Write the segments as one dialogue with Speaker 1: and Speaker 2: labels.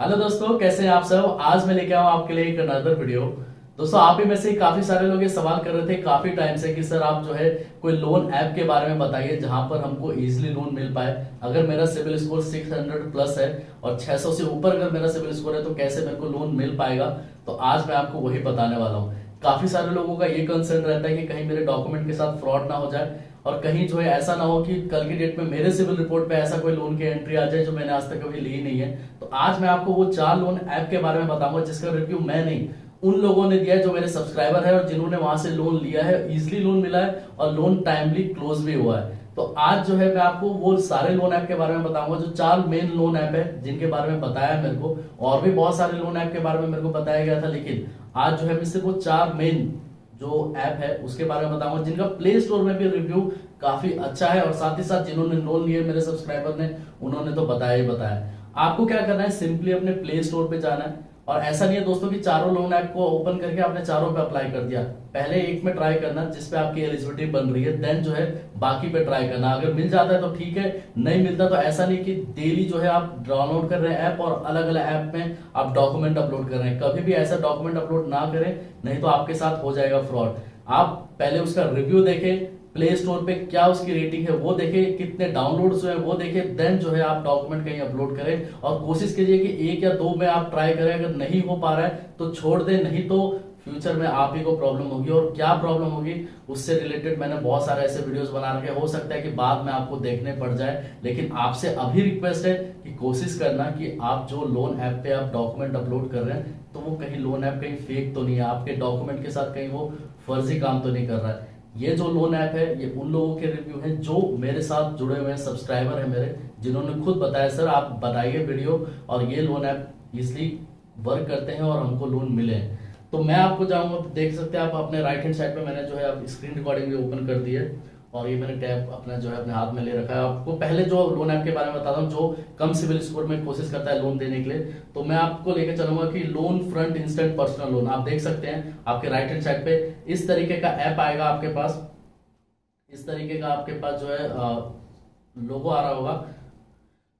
Speaker 1: Hello दोस्तों, कैसे हैं आप सब। आज मैं लेके आऊँ आपके लिए एक अनदर वीडियो। दोस्तों, आप ही में से काफी सारे लोग ये सवाल कर रहे थे काफी टाइम से कि सर आप जो है कोई लोन ऐप के बारे में बताइए जहां पर हमको इजीली लोन मिल पाए। अगर मेरा सिविल स्कोर 600 प्लस है और 600 से ऊपर अगर मेरा सिविल स्कोर है तो कैसे मेरे को लोन मिल पाएगा। तो आज मैं आपको वही बताने वाला हूँ। काफी सारे लोगों का ये कंसर्न रहता है कि कहीं मेरे डॉक्यूमेंट के साथ फ्रॉड ना हो जाए और कहीं जो है ऐसा ना हो कि कल की डेट में मेरे सिविल रिपोर्ट पे ऐसा कोई लोन की एंट्री आ जाए जो मैंने आज तक कभी ली नहीं है। तो आज मैं आपको वो 4 लोन ऐप के बारे में बताऊंगा जिसका रिव्यू मैं नहीं, उन लोगों ने दिया है जो मेरे सब्सक्राइबर है और जिन्होंने वहां से लोन लिया है, इजिली लोन मिला है और लोन टाइमली क्लोज भी हुआ है। तो आज जो है मैं आपको वो सारे लोन ऐप के बारे में बताऊंगा जो 4 मेन लोन ऐप है जिनके बारे में बताया है मेरे को। और भी बहुत सारे लोन ऐप के बारे में मेरे को बताया गया था, लेकिन आज जो है मैं सिर्फ वो 4 मेन जो ऐप है उसके बारे में बताऊंगा जिनका प्ले स्टोर में भी रिव्यू काफी अच्छा है और साथ ही साथ जिन्होंने लोन लिए मेरे सब्सक्राइबर ने उन्होंने तो बताया ही बताया। आपको क्या करना है, सिंपली अपने प्ले स्टोर पे जाना है। और ऐसा नहीं है दोस्तों कि चारों लोन ऐप को ओपन करके आपने चारों पे अप्लाई कर दिया। पहले एक में ट्राई करना जिसपे आपकी एलिजिबिलिटी बन रही है, देन जो है बाकी पे ट्राई करना। अगर मिल जाता है तो ठीक है, नहीं मिलता तो ऐसा नहीं कि डेली जो है आप डाउनलोड कर रहे हैं ऐप और अलग अलग ऐप में आप डॉक्यूमेंट अपलोड कर रहे हैं। कभी भी ऐसा डॉक्यूमेंट अपलोड ना करें, नहीं तो आपके साथ हो जाएगा फ्रॉड। आप पहले उसका रिव्यू देखें, प्ले स्टोर पे क्या उसकी रेटिंग है वो देखें, कितने डाउनलोड्स हुए वो देखें, देन जो है आप डॉक्यूमेंट कहीं अपलोड करें। और कोशिश कीजिए कि 1 या 2 में आप ट्राई करें। अगर नहीं हो पा रहा है तो छोड़ दें, नहीं तो फ्यूचर में आप ही को प्रॉब्लम होगी। और क्या प्रॉब्लम होगी उससे रिलेटेड मैंने बहुत सारे ऐसे वीडियोस बना रखे, हो सकता है कि बाद में आपको देखने पड़ जाए। लेकिन आपसे अभी रिक्वेस्ट है कि कोशिश करना कि आप जो लोन ऐप पे आप डॉक्यूमेंट अपलोड कर रहे हैं तो वो कहीं लोन ऐप कहीं फेक तो नहीं है, आपके डॉक्यूमेंट के साथ कहीं वो फर्जी काम तो नहीं कर रहा है। ये जो लोन ऐप है ये उन लोगों के रिव्यू हैं जो मेरे साथ जुड़े हुए हैं, सब्सक्राइबर है मेरे, जिन्होंने खुद बताया सर आप बताइए वीडियो और ये लोन ऐप इजिली वर्क करते हैं और हमको लोन मिले हैं। तो मैं आपको जाऊंगा, देख सकते हैं आप अपने राइट हैंड साइड पे मैंने जो है आप स्क्रीन रिकॉर्डिंग भी ओपन कर दी है और ये मैंने टैब अपना जो है अपने हाथ में ले रखा है। आपको पहले जो लोन ऐप के बारे में बताता हूँ जो कम सिविल स्कोर में कोशिश करता है लोन देने के लिए, तो मैं आपको लेकर चलूंगा कि loan front instant personal loan. आप देख सकते हैं आपके राइट हैंड साइड पे इस तरीके का ऐप आएगा आपके पास। इस तरीके का आपके पास जो है लोगो आ रहा होगा,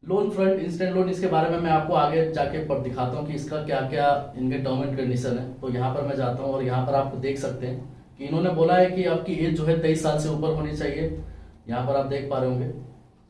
Speaker 1: लोन फ्रंट इंस्टेंट लोन। इसके बारे में मैं आपको आगे जाके पर दिखाता हूँ कि इसका क्या क्या इनके टर्म एंड कंडीशन है। तो यहाँ पर मैं जाता हूँ और यहाँ पर आप देख सकते हैं कि इन्होंने बोला है कि आपकी एज जो है 23 साल से ऊपर होनी चाहिए। यहाँ पर आप देख पा रहे होंगे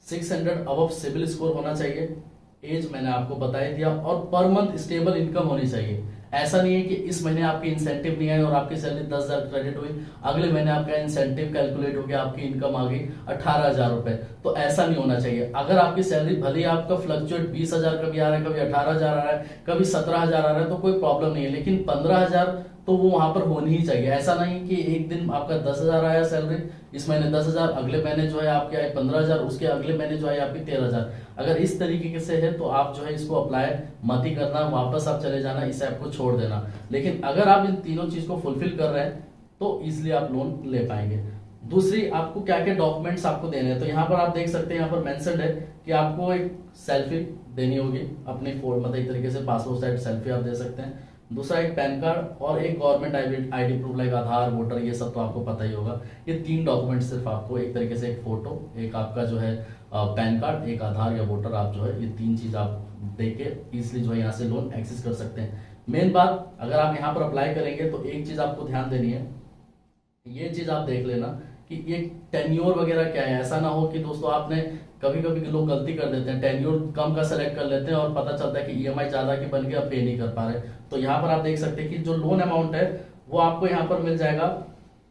Speaker 1: 600 अबव सिविल स्कोर होना चाहिए, एज मैंने आपको बता ही दिया, और पर मंथ स्टेबल इनकम होनी चाहिए। ऐसा नहीं है कि इस महीने आपकी इंसेंटिव नहीं आई और आपकी सैलरी 10,000 क्रेडिट हुई, अगले महीने आपका इंसेंटिव कैलकुलेट हो गया आपकी इनकम आ गई 18,000 रुपए। तो ऐसा नहीं होना चाहिए। अगर आपकी सैलरी भले ही आपका फ्लक्चुएट 20,000 कभी आ रहा है, कभी 18,000 आ रहा है, कभी 17,000 आ रहा है तो कोई प्रॉब्लम नहीं है, लेकिन 15,000 तो वो वहां पर होनी ही चाहिए। ऐसा नहीं कि एक दिन आपका 10,000 आया सैलरी, इस महीने 10,000, अगले महीने जो है आपके आए 15,000, उसके अगले महीने जो है आपकी 13,000। अगर इस तरीके से है तो आप जो है इसको अप्लाई मत ही करना, वापस आप चले जाना, इस ऐप को छोड़ देना। लेकिन अगर आप इन तीनों चीज को फुलफिल कर रहे हैं तो इसलिए आप लोन ले पाएंगे। दूसरी, आपको क्या क्या डॉक्यूमेंट्स आपको देने हैं तो यहाँ पर आप देख सकते हैं, यहाँ पर मेंशन्ड है कि आपको एक सेल्फी देनी होगी अपनी फोन, मतलब एक तरीके से पासपोर्ट साइज सेल्फी आप दे सकते हैं। दूसरा एक पैन कार्ड और एक गवर्नमेंट आईडी प्रूफ लाइक आधार, वोटर, ये सब तो आपको पता ही होगा। ये 3 डॉक्यूमेंट सिर्फ आपको, एक तरीके से एक फोटो, एक आपका जो है पैन कार्ड, एक आधार या वोटर, आप जो है ये 3 चीज आप देके इसलिए जो है यहाँ से लोन एक्सेस कर सकते हैं। मेन बात, अगर आप यहाँ पर अप्लाई करेंगे तो एक चीज आपको ध्यान देनी है, ये चीज आप देख लेना कि ये टेन्योर वगैरह क्या है। ऐसा ना हो कि दोस्तों आपने, कभी कभी लोग गलती कर देते हैं, टेन्योर कम का सेलेक्ट कर लेते हैं और पता चलता है कि ईएमआई ज्यादा की बन के आप पे नहीं कर पा रहे। तो यहाँ पर आप देख सकते हैं कि जो लोन अमाउंट है वो आपको यहाँ पर मिल जाएगा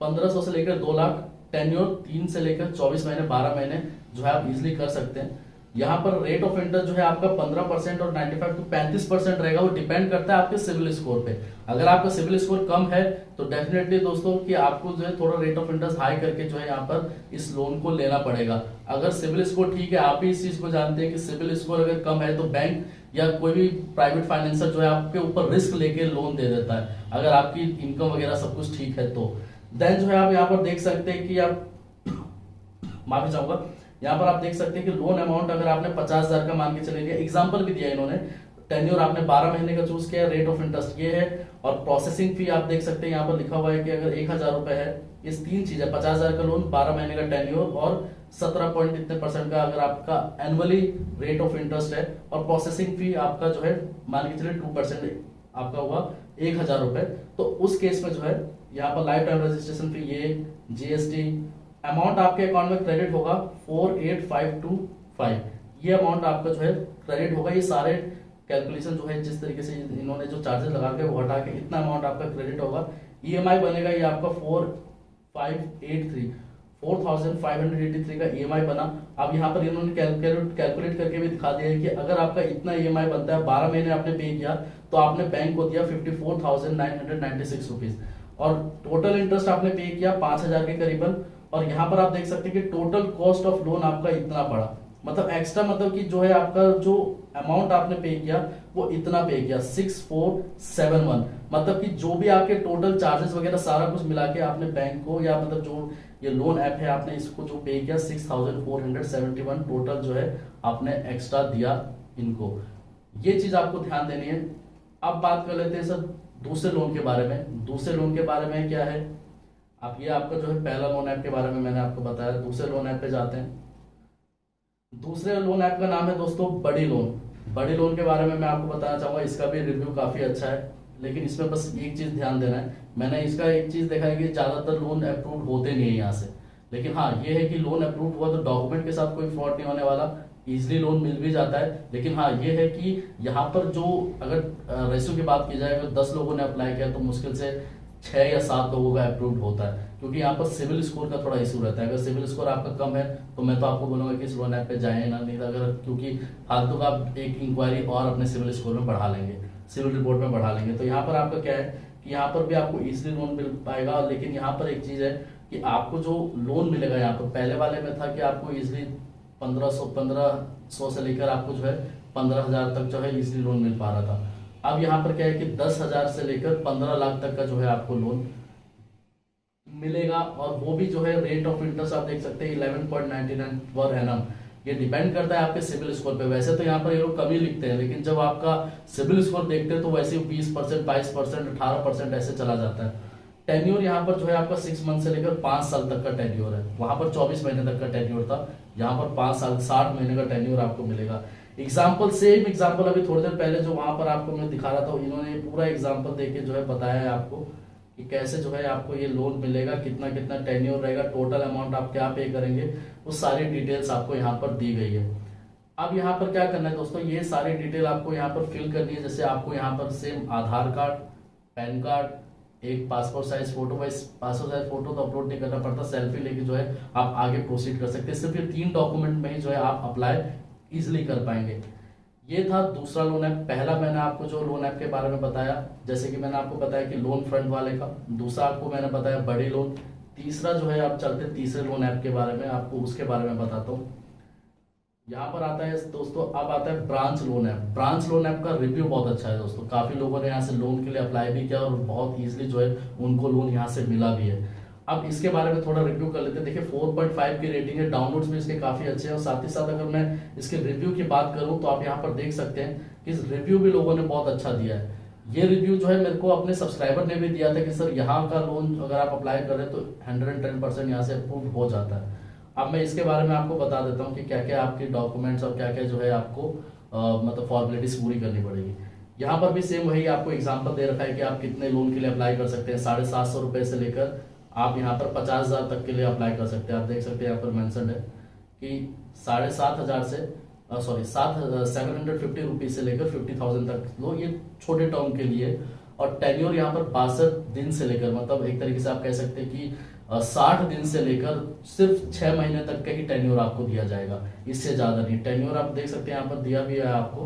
Speaker 1: 1500 से लेकर 2 लाख, टेन्योर 3 से लेकर 24 महीने, 12 महीने जो है आप इजिली कर सकते हैं। यहाँ पर रेट ऑफ इंटरेस्ट जो है आपका 15% और 95 टू 35% रहेगा, वो डिपेंड करता है आपके सिविल स्कोर पे। अगर आपका सिविल स्कोर कम है तो डेफिनेटली दोस्तों कि आपको जो है थोड़ा रेट ऑफ इंटरेस्ट हाई करके जो है यहाँ पर इस लोन को लेना पड़ेगा। अगर सिविल स्कोर ठीक है, आप ही इस चीज को जानते हैं कि सिविल स्कोर अगर कम है तो बैंक या कोई भी प्राइवेट फाइनेंसर जो है आपके ऊपर रिस्क लेके लोन दे देता है, अगर आपकी इनकम वगैरह सब कुछ ठीक है तो। देन जो है आप यहाँ पर देख सकते हैं कि आप माफी चाहूंगा, यहाँ पर आप देख सकते हैं कि लोन अमाउंट अगर आपने 50,000 का मान के चले लिया, एग्जांपल भी दिया इन्होंने, टेन्योर आपने 12 महीने का चूज किया, रेट ऑफ इंटरेस्ट ये है, और प्रोसेसिंग फी आप देख सकते हैं यहाँ पर लिखा हुआ है कि अगर 1,000 रुपए है, इस 3 चीज है, 50,000 का लोन, 12 महीने का टेन्योर और 17 पॉइंट इतने परसेंट का अगर आपका एनुअली रेट ऑफ इंटरेस्ट है, और प्रोसेसिंग फी आपका जो है मान के चलिए 2% आपका हुआ 1,000 रुपए, तो उस केस में जो है यहाँ पर लाइफ टाइम रजिस्ट्रेशन फी, ये जीएसटी अमाउंट आपके अकाउंट में क्रेडिट होगा 48,525, ये अमाउंट आपका जो है क्रेडिट होगा। ये सारे कैलकुलेशन जो है जिस तरीके से इन्होंने जो चार्जेस लगा के वो हटा के इतना अमाउंट आपका क्रेडिट होगा। ईएमआई बनेगा ये आपका 4,583 का ईएमआई बना। अब यहाँ पर इन्होंने कैलकुलेट करके भी दिखा दिया है कि अगर आपका इतना ईएमआई बनता है, 12 महीने आपने पे किया, तो आपने बैंक को दिया 54,996 रुपीज, और टोटल इंटरेस्ट आपने पे किया 5,000 के करीबन। और यहाँ पर आप देख सकते हैं कि टोटल कॉस्ट ऑफ लोन आपका इतना पड़ा, मतलब एक्स्ट्रा, मतलब कि जो है आपका जो अमाउंट आपने पे किया वो इतना पे किया 6471, मतलब कि जो भी आपके टोटल चार्जेस वगैरह सारा कुछ मिला के आपने बैंक को, या मतलब जो ये लोन ऐप है आपने इसको जो पे किया 6471 टोटल जो है आपने एक्स्ट्रा दिया इनको। ये चीज आपको ध्यान देनी है। अब बात कर लेते हैं सर दूसरे लोन के बारे में। दूसरे लोन के बारे में क्या है, आप ये आपका जो है पहला लोन ऐप के बारे में मैंने आपको बताया। दूसरे लोन ऐप पे जाते हैं। दूसरे लोन ऐप का नाम है दोस्तों बड़ी लोन। बड़ी लोन के बारे में मैं आपको बताना चाहूंगा, इसका भी रिव्यू काफी अच्छा है, लेकिन इसमें बस एक चीज ध्यान देना है। मैंने इसका एक चीज देखा है कि ज्यादातर लोन अप्रूव होते नहीं है यहाँ से, लेकिन हाँ ये है कि लोन अप्रूव हुआ तो डॉक्यूमेंट के साथ कोई फ्रॉड नहीं होने वाला, इजिली लोन मिल भी जाता है। लेकिन हाँ ये है कि यहाँ पर जो अगर रेशियो की बात की जाए, अगर 10 लोगों ने अप्लाई किया तो मुश्किल से 6 या 7 लोगों का अप्रूव होता है, क्योंकि यहाँ पर सिविल स्कोर का थोड़ा इशू रहता है। अगर सिविल स्कोर आपका कम है तो मैं तो आपको बोलूंगा कि इस लोन ऐप पे जाएं ना, नहीं अगर, क्योंकि फालतू का आप एक इंक्वायरी और अपने सिविल स्कोर में बढ़ा लेंगे, सिविल रिपोर्ट में बढ़ा लेंगे। तो यहाँ पर आपका क्या है कि यहाँ पर भी आपको इजिली लोन मिल पाएगा। लेकिन यहाँ पर एक चीज है कि आपको जो लोन मिलेगा, यहाँ पर पहले वाले में था कि आपको इजिली 1500 से लेकर आपको जो है 15,000 तक जो है इजिली लोन मिल पा रहा था। अब यहाँ पर क्या है कि 10,000 से लेकर 15 लाख तक का जो है आपको लोन मिलेगा, और वो भी जो है रेट ऑफ इंटरेस्ट आप देख सकते हैं 11.99 पर एनम। ये डिपेंड करता है आपके सिविल स्कोर पे। वैसे तो यहाँ पर ये लोग कम ही लिखते हैं, लेकिन जब आपका सिविल स्कोर देखते हैं तो वैसे 20%, 22%, 18% ऐसे चला जाता है। टेन्योर यहाँ पर जो है आपका 6 मंथ से लेकर 5 साल तक का टेन्योर है। वहां पर 24 महीने तक का टेन्योर था, यहाँ पर 5 साल 60 महीने का टेन्योर आपको मिलेगा। एग्जाम्पल, सेम एग्जाम्पल अभी थोड़ी देर पहले जो वहां पर आपको मैं दिखा रहा था, इन्होंने पूरा एग्जाम्पल देके जो है बताया है आपको कि कैसे जो है आपको ये लोन मिलेगा, कितना कितना टेन्योर रहेगा, टोटल अमाउंट आप क्या पे करेंगे, वो सारी डिटेल्स आपको यहाँ पर दी गई है। अब यहाँ पर क्या करना है दोस्तों, ये सारी डिटेल आपको यहाँ पर फिल करनी है। जैसे आपको यहाँ पर सेम आधार कार्ड, पैन कार्ड, एक passport size photo. Passport size photo तो अपलोड नहीं करना पड़ता, सेल्फी लेके जो है आप आगे प्रोसीड कर सकते हैं। सिर्फ ये 3 डॉक्यूमेंट में ही जो है आप अप्लाई इजिली कर पाएंगे। ये था दूसरा लोन ऐप। पहला मैंने आपको जो लोन ऐप के बारे में बताया, जैसे कि मैंने आपको बताया कि लोन फ्रंट वाले का, दूसरा आपको मैंने बताया बड़ी लोन, तीसरा जो है आप चलते तीसरे लोन ऐप के बारे में, आपको उसके बारे में बताता हूँ। यहाँ पर आता है दोस्तों, अब आता है branch loan app. Branch loan app का रिव्यू बहुत अच्छा है दोस्तों, काफी लोगों ने यहाँ से लोन के लिए अप्लाई भी किया और बहुत इजीली जो है उनको लोन यहाँ से मिला भी है। अब इसके बारे में थोड़ा रिव्यू कर लेते हैं। देखिए 4.5 की रेटिंग है, डाउनलोड्स भी इसके काफी अच्छे हैं, और साथ ही साथ अगर मैं इसके रिव्यू की बात करूं तो आप यहाँ पर देख सकते हैं कि इस रिव्यू भी लोगों ने बहुत अच्छा दिया है। ये रिव्यू जो है मेरे को अपने सब्सक्राइबर ने भी दिया था कि सर यहाँ का लोन अगर आप अप्लाई करें तो 110% यहाँ से अप्रूव हो जाता है। अब मैं इसके बारे में आपको बता देता हूँ कि क्या क्या आपके डॉक्यूमेंट्स और क्या क्या जो है आपको मतलब फॉर्मेलिटीज पूरी करनी पड़ेगी। यहाँ पर भी सेम वही आपको एग्जाम्पल दे रखा है कि आप कितने लोन के लिए अप्लाई कर सकते हैं। 750 रुपए से लेकर आप यहाँ पर 50,000 तक के लिए अप्लाई कर सकते हैं। आप देख सकते हैं यहाँ पर मेंशन है कि 7,500 से 750 रुपीज से लेकर 50,000 तक लो, ये छोटे टर्म के लिए। और टेन्योर यहाँ पर 62 दिन से लेकर, मतलब एक तरीके से आप कह सकते हैं कि 60 दिन से लेकर सिर्फ 6 महीने तक का ही टेन्योर आपको दिया जाएगा, इससे ज्यादा नहीं। टेन्योर आप देख सकते हैं यहाँ पर दिया भी है आपको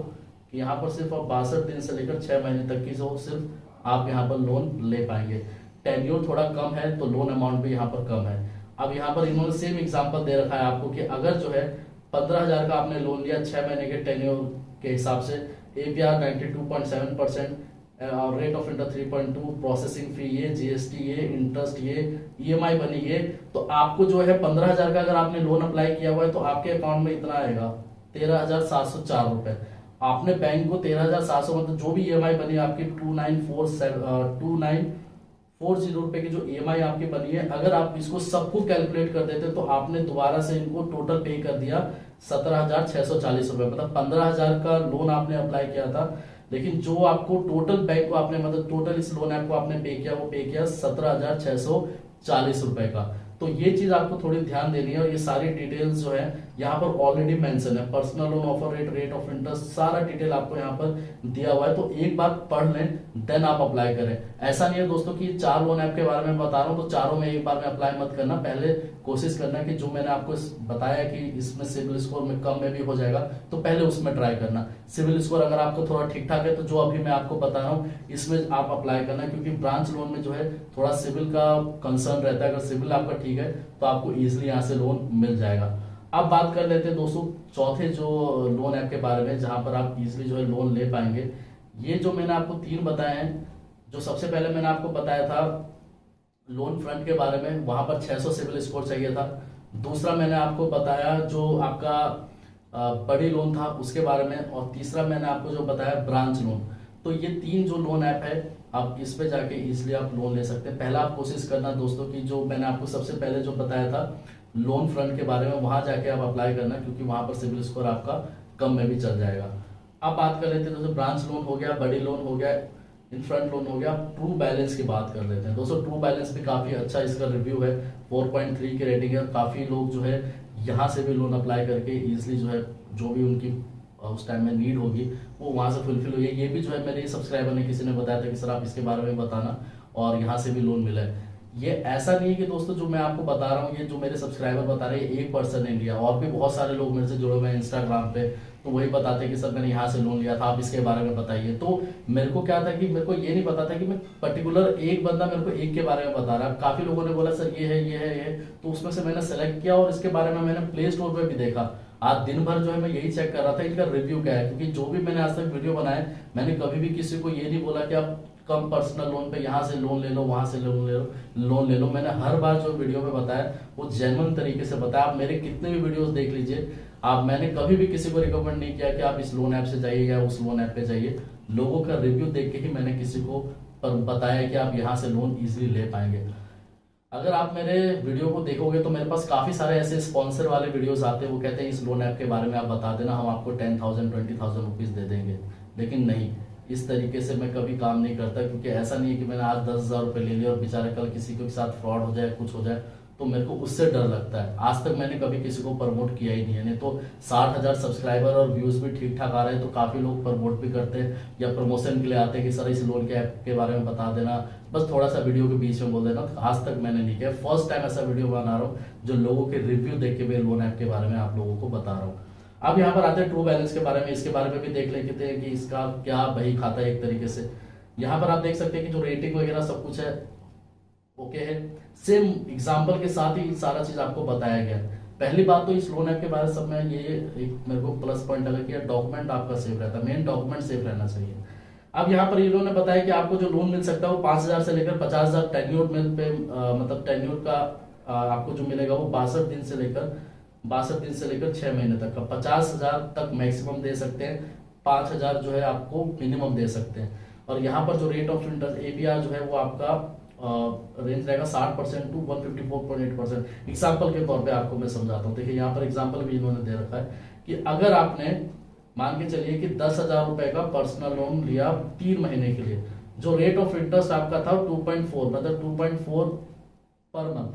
Speaker 1: कि यहाँ पर सिर्फ आप 62 दिन से लेकर 6 महीने तक की जो सिर्फ आप यहाँ पर लोन ले पाएंगे। टेन्योर थोड़ा कम है तो लोन अमाउंट भी यहाँ पर कम है। अब यहाँ पर इन्होंने सेम एग्जांपल दे रखा है आपको कि अगर जो है 15,000 का आपने लोन लिया 6 महीने के टेन्योर के हिसाब से, APR 92.7% और rate of interest 3.2, processing fee ये, जीएसटी ये, इंटरेस्ट ये, ईएमआई बनी ये, तो आपको जो है 15,000 का अगर आपने लोन अप्लाई किया हुआ है तो आपके अकाउंट में इतना आएगा 13,704 रुपए। आपने बैंक को 13,700 मतलब जो भी ईएमआई बनी आपकी 2947 ₹40 की जो EMI आपकी बनी है, अगर आप इसको सबको कैलकुलेट कर देते तो आपने दोबारा से इनको टोटल पे कर दिया ₹17,640, मतलब 15,000 का लोन आपने अप्लाई किया था, लेकिन जो आपको टोटल बैंक को आपने मतलब टोटल इस लोन ऐप को आपने पे किया, वो पे किया ₹17,640 का। तो ये चीज आपको थोड़ी ध्यान देनी है, और ये सारी डिटेल्स जो है यहाँ पर ऑलरेडी मेंशन है, personal loan offer rate, rate of interest, सारा डिटेल आपको यहाँ पर दिया हुआ है। तो एक बार पढ़ लें, देन आप अप्लाई करें। ऐसा नहीं है दोस्तों कि 4 लोन ऐप के बारे में बता रहा हूँ तो चारों में एक बार में अप्लाई मत करना, पहले कोशिश करना कि जो मैंने आपको बताया कि इसमें सिविल स्कोर में कम में भी हो जाएगा, तो पहले उसमें ट्राई करना। सिविल स्कोर अगर आपको थोड़ा ठीक ठाक है तो जो अभी मैं आपको बता रहा हूँ इसमें आप अप्लाई करना, क्योंकि ब्रांच लोन में जो है थोड़ा सिविल का कंसर्न रहता है। अगर सिविल आपका ठीक है तो आपको इजिली यहाँ से लोन मिल जाएगा। अब बात कर लेते हैं दोस्तों चौथे जो लोन ऐप के बारे में, जहां पर आप इजिली जो है लोन ले पाएंगे। ये जो मैंने आपको 3 बताए हैं, जो सबसे पहले मैंने आपको बताया था लोन फ्रंट के बारे में, वहां पर 600 सिविल स्कोर चाहिए था। दूसरा मैंने आपको बताया जो आपका बड़ी लोन था उसके बारे में, और तीसरा मैंने आपको जो बताया ब्रांच लोन। तो ये 3 जो लोन ऐप है, आप इस पे जाके इजिली आप लोन ले सकते हैं। पहला आप कोशिश करना दोस्तों कि जो मैंने आपको सबसे पहले जो बताया था लोन फ्रंट के बारे में, वहां जाके आप अप्लाई करना, क्योंकि वहां पर सिविल स्कोर आपका कम में भी चल जाएगा। अब बात कर लेते हैं दोस्तों, ब्रांच लोन हो गया, बड़ी लोन हो गया, इन फ्रंट लोन हो गया, ट्रू बैलेंस की बात कर लेते हैं दोस्तों। ट्रू बैलेंस भी काफी अच्छा इसका रिव्यू है, 4.3 की रेटिंग है। काफी लोग जो है यहाँ से भी लोन अप्लाई करके इजिली जो है जो भी उनकी उस टाइम में नीड होगी वो वहां से फुलफिल हुई है। ये भी जो है मेरे सब्सक्राइबर ने किसी ने बताया था कि सर आप इसके बारे में बताना, और यहाँ से भी लोन मिला है। ये ऐसा नहीं है कि दोस्तों जो मैं आपको बता रहा हूँ, ये जो मेरे सब्सक्राइबर बता रहे हैं, एक पर्सन ने लिया, और भी बहुत सारे लोग मेरे से जुड़े हुए हैं इंस्टाग्राम पे, तो वही बताते हैं कि सर मैंने यहाँ से लोन लिया था, आप इसके बारे में बताइए। तो मेरे को क्या था कि मेरे को ये नहीं पता था कि मैं पर्टिकुलर एक बंदा मेरे को एक के बारे में बता रहा है। काफी लोगों ने बोला सर ये है ये है ये, तो उसमें से मैंने सेलेक्ट किया, और इसके बारे में मैंने प्ले स्टोर पर भी देखा। आज दिन भर जो है मैं यही चेक कर रहा था इनका रिव्यू क्या है, क्योंकि जो भी मैंने आज तक वीडियो बनाए, मैंने कभी भी किसी को ये नहीं बोला कि आप कम पर्सनल लोन पे यहाँ से लोन ले लो, वहां से लोन ले लो। मैंने हर बार जो वीडियो में बताया वो जेन्युइन तरीके से बताया। आप मेरे कितने भी वीडियोस देख लीजिए, आप मैंने कभी भी किसी को रिकमेंड नहीं किया कि आप इस लोन ऐप से जाइए या उस लोन ऐप पे जाइए। लोगों का रिव्यू देख के ही मैंने किसी को बताया कि आप यहाँ से लोन इजिली ले पाएंगे। अगर आप मेरे वीडियो को देखोगे तो मेरे पास काफी सारे ऐसे स्पॉन्सर वाले वीडियोस आते हैं, वो कहते हैं इस लोन ऐप के बारे में आप बता देना, हम आपको 10,000 20,000 रुपीज दे देंगे। लेकिन नहीं, इस तरीके से मैं कभी काम नहीं करता, क्योंकि ऐसा नहीं है कि मैंने आज 10,000 रुपए ले लिया और बेचारे कल किसी के साथ फ्रॉड हो जाए, कुछ हो जाए, तो मेरे को उससे डर लगता है। आज तक मैंने कभी किसी को प्रमोट किया ही नहीं है। नहीं तो 60,000 सब्सक्राइबर और व्यूज भी ठीक ठाक आ रहे हैं, तो काफी लोग प्रमोट भी करते हैं या प्रमोशन के लिए आते हैं कि सर इस लोन के ऐप के बारे में बता देना, बस थोड़ा सा वीडियो के बीच में बोल देना। तो आज तक मैंने नहीं किया, फर्स्ट टाइम ऐसा वीडियो बना रहा हूँ जो लोगों के रिव्यू देख के मैं लोन ऐप के बारे में आप लोगों को बता रहा हूँ। अब यहाँ पर आते हैं ट्रू बैलेंस के बारे में। इसके बारे में भी देख लेते हैं कि इसका क्या बही खाता है एक तरीके से। यहाँ पर आप देख सकते हैं कि जो रेटिंग वगैरह सब कुछ है ओके है, सेम एग्जाम्पल के साथ ही सारा चीज आपको बताया गया। पहली बात तो इस लोन ऐप के बारे सब में ये एक मेरे को प्लस पॉइंट लगा कि डॉक्यूमेंट आपका सेफ रहता है, मेन डॉक्यूमेंट सेफ रहना चाहिए। अब यहाँ पर इन्होंने बताया कि आपको जो लोन मिल सकता है वो 5,000 से लेकर 50,000 टेन्योर पे मतलब टेन्योर का आपको जो मिलेगा वो 62 दिन से लेकर 6 महीने तक का। 50,000 तक मैक्सिमम दे सकते हैं, 5,000 जो है आपको मिनिमम दे सकते हैं। और यहाँ पर जो रेट ऑफ इंटरेस्ट APR जो है वो आपका रेंज रहेगा 60% टू 154.8%। एग्जाम्पल के तौर पे आपको मैं समझाता हूँ। देखिए यहाँ पर एग्जाम्पल भी इन्होंने दे रखा है कि अगर आपने मान के चलिए कि 10,000 रुपए का पर्सनल लोन लिया 3 महीने के लिए, जो रेट ऑफ इंटरेस्ट आपका था 2.4 मतलब 2.4 पर मंथ।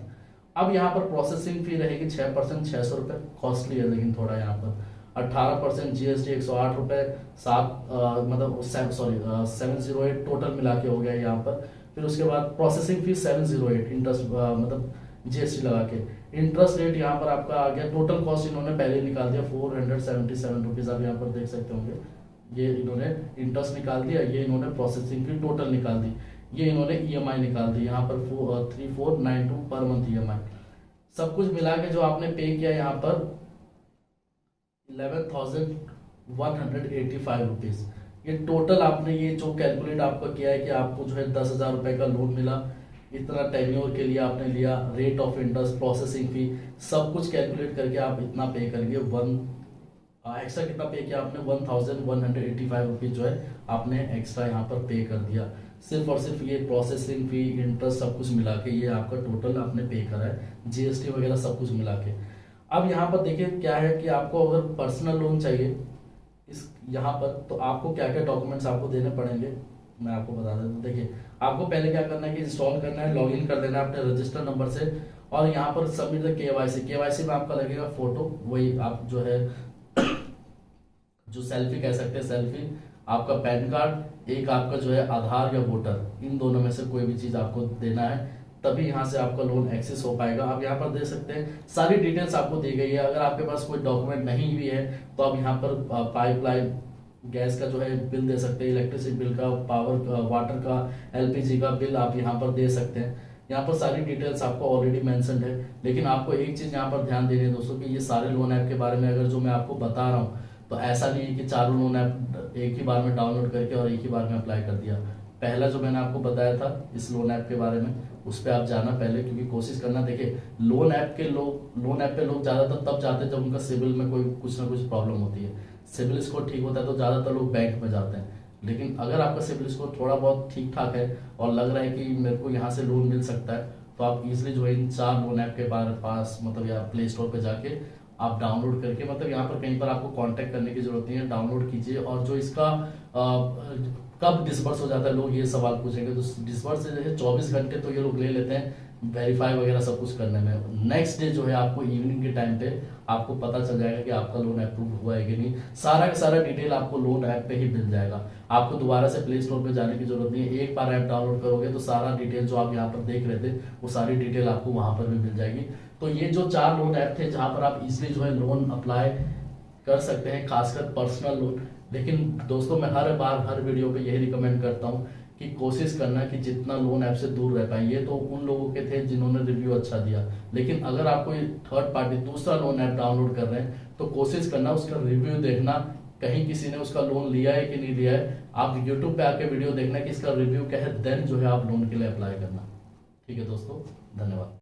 Speaker 1: अब यहाँ पर प्रोसेसिंग फी रहेगी 6%, 600 रुपए, कॉस्टली है लेकिन थोड़ा। यहाँ पर 18% GST 108 रुपए, 708 टोटल मिला के हो गया यहाँ पर। फिर उसके बाद प्रोसेसिंग फी 708 इंटरेस्ट मतलब GST लगा के। इंटरेस्ट रेट यहाँ पर आपका आ गया, टोटल कॉस्ट इन्होंने पहले निकाल दिया 477 रुपीज। आप यहाँ पर देख सकते होंगे, ये इन्होंने इंटरेस्ट निकाल दिया, ये इन्होंने प्रोसेसिंग फी टोटल निकाल दी, ये इन्होंने EMI निकाल दी यहाँ पर 3492 पर मंथ EMI। सब कुछ मिला के जो आपने पे किया यहाँ पर 11,185 रुपीज। ये टोटल आपने ये जो कैलकुलेट आपका किया है कि आपको जो है 10,000 रुपए का लोन मिला, इतना टेन्योर के लिए आपने लिया, rate of interest, processing fee, सब कुछ कैलकुलेट करके आप इतना पे करेंगे। एक्स्ट्रा कितना पे किया आपने 1,185 रुपीज जो है आपने एक्स्ट्रा यहाँ पर पे कर दिया। सिर्फ और सिर्फ ये प्रोसेसिंग फी, इंटरेस्ट सब कुछ मिला के ये आपका टोटल आपने पे करा है, जीएसटी वगैरह सब कुछ मिला के। अब यहाँ पर देखिए क्या है कि आपको अगर पर्सनल लोन चाहिए इस यहाँ पर, तो आपको क्या क्या डॉक्यूमेंट्स आपको देने पड़ेंगे मैं आपको बता देता हूँ। देखिए आपको पहले क्या करना है कि इंस्टॉल करना है, लॉगिन कर देना है अपने रजिस्टर नंबर से, और यहाँ पर सबमिट द केवाईसी। केवाईसी में आपका लगेगा फोटो, वही आप जो है जो सेल्फी कह सकते हैं, सेल्फी, आपका पैन कार्ड, एक आपका जो है आधार या वोटर, इन दोनों में से कोई भी चीज आपको देना है, तभी यहाँ से आपका लोन एक्सेस हो पाएगा। आप यहाँ पर दे सकते हैं सारी डिटेल्स आपको दी गई है। अगर आपके पास कोई डॉक्यूमेंट नहीं भी है तो आप यहाँ पर पाइपलाइन गैस का जो है बिल दे सकते हैं, इलेक्ट्रिसिटी बिल का, पावर का, वाटर का, एलपीजी का बिल आप यहाँ पर दे सकते हैं। यहाँ पर सारी डिटेल्स आपको ऑलरेडी मेंशन्ड है। लेकिन आपको एक चीज यहाँ पर ध्यान देनी है दोस्तों कि ये सारे लोन ऐप के बारे में अगर जो मैं आपको बता रहा हूँ, तो ऐसा नहीं है कि चारों लोन ऐप एक ही बार में डाउनलोड करके और एक ही बार में अप्लाई कर दिया। पहला जो मैंने आपको बताया था इस लोन ऐप के बारे में, उस पर आप जाना पहले, क्योंकि कोशिश करना। देखिए लोन ऐप पे लोग ज्यादातर तब जाते हैं जब उनका सिविल में कोई कुछ ना कुछ प्रॉब्लम होती है। सिविल स्कोर ठीक होता है तो ज्यादातर लोग बैंक में जाते हैं। लेकिन अगर आपका सिविल स्कोर थोड़ा बहुत ठीक ठाक है और लग रहा है कि मेरे को यहाँ से लोन मिल सकता है, तो आप इजिली जो है इन 4 लोन ऐप के पास मतलब या प्ले स्टोर पे जाके आप डाउनलोड करके, मतलब यहाँ पर कहीं पर आपको कांटेक्ट करने की जरूरत नहीं है, डाउनलोड कीजिए। और जो इसका कब डिसबर्स हो जाता है, लोग ये सवाल पूछेंगे, तो डिसबर्स जो है 24 घंटे तो ये लोग ले लेते हैं वेरीफाई वगैरह सब कुछ करने में। नेक्स्ट डे जो है आपको इवनिंग के टाइम पे आपको पता चल जाएगा कि आपका लोन अप्रूव हुआ है कि नहीं। सारा का सारा डिटेल आपको लोन ऐप पे ही मिल जाएगा। आपको दोबारा से प्ले स्टोर पे जाने की जरूरत नहीं है। एक बार ऐप डाउनलोड करोगे तो सारा डिटेल जो आप यहाँ पर देख रहे थे वो सारी डिटेल आपको वहां पर भी मिल जाएगी। तो ये जो 4 लोन ऐप थे जहां पर आप इजिली जो है लोन अप्लाई कर सकते हैं, खासकर पर्सनल लोन। लेकिन दोस्तों मैं हर बार हर वीडियो पे यही रिकमेंड करता हूँ कि कोशिश करना कि जितना लोन ऐप से दूर रह पाए। ये तो उन लोगों के थे जिन्होंने रिव्यू अच्छा दिया, लेकिन अगर आप कोई थर्ड पार्टी दूसरा लोन ऐप डाउनलोड कर रहे हैं तो कोशिश करना उसका रिव्यू देखना, कहीं किसी ने उसका लोन लिया है कि नहीं लिया है। आप यूट्यूब पे आके वीडियो देखना कि इसका रिव्यू क्या है, देन जो है आप लोन के लिए अप्लाई करना। ठीक है दोस्तों, धन्यवाद।